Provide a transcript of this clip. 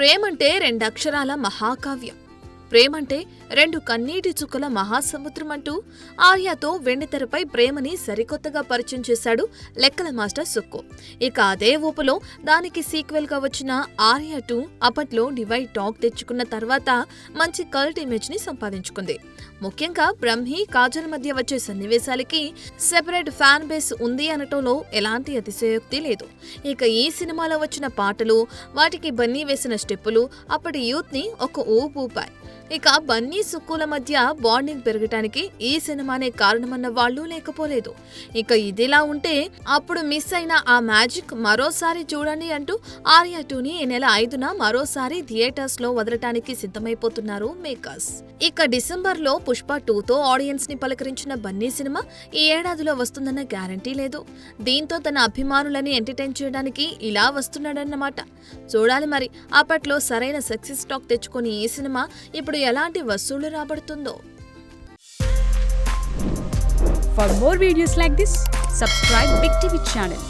ప్రేమంటే రెండక్షరాల మహాకావ్యం. ప్రేమంటే రెండు కన్నీటి చుక్కల మహాసముద్రం అంటూ ఆర్యతో వెండితెరపై ప్రేమని సరికొత్తగా పరిచయం చేశాడు లెక్కల మాస్టర్ సుక్కు. ఇక అదే ఊపులో దానికి సీక్వెల్ గా వచ్చిన ఆర్య 2 అప్పట్లో డివైడ్ టాక్ తెచ్చుకున్న తర్వాత మంచి కల్ట్ ఇమేజ్ ని సంపాదించుకుంది. ముఖ్యంగా బ్రహ్మి కాజల్ మధ్య వచ్చే సన్నివేశాలకి సెపరేట్ ఫ్యాన్ బేస్ ఉంది అనటంలో ఎలాంటి అతిశయోక్తి లేదు. ఇక ఈ సినిమాలో వచ్చిన పాటలు, వాటికి బన్నీ వేసిన స్టెప్పులు అప్పటి యూత్ ని ఒక ఊపాయి. ఇక బన్నీ సుక్కుల మధ్య బాండింగ్ పెరగటానికి ఈ సినిమానే కారణమన్న వాళ్ళు లేకపోలేదు. ఇక ఇదిలా ఉంటే అప్పుడు మిస్ అయిన ఆ మ్యాజిక్ మరోసారి చూడండి అంటూ ఆర్య 2ని ఈ నెల 5న మరోసారి థియేటర్స్ లో వదలటానికి సిద్ధమైపోతున్నారు మేకర్స్. ఇక డిసెంబర్ లో పుష్ప 2తో ఆడియన్స్ ని పలకరించిన బన్నీ సినిమా ఈ ఏడాదిలో వస్తుందన్న గ్యారంటీ లేదు. దీంతో తన అభిమానులని ఎంటర్టైన్ చేయడానికి ఇలా వస్తున్నాడన్నమాట. చూడాలి మరి అప్పట్లో సరైన సక్సెస్ టాక్ తెచ్చుకొని ఈ సినిమా ఇప్పుడు ఎలాంటి వసూళ్లు రాబడుతుందో. For more videos like this, subscribe Big TV channel.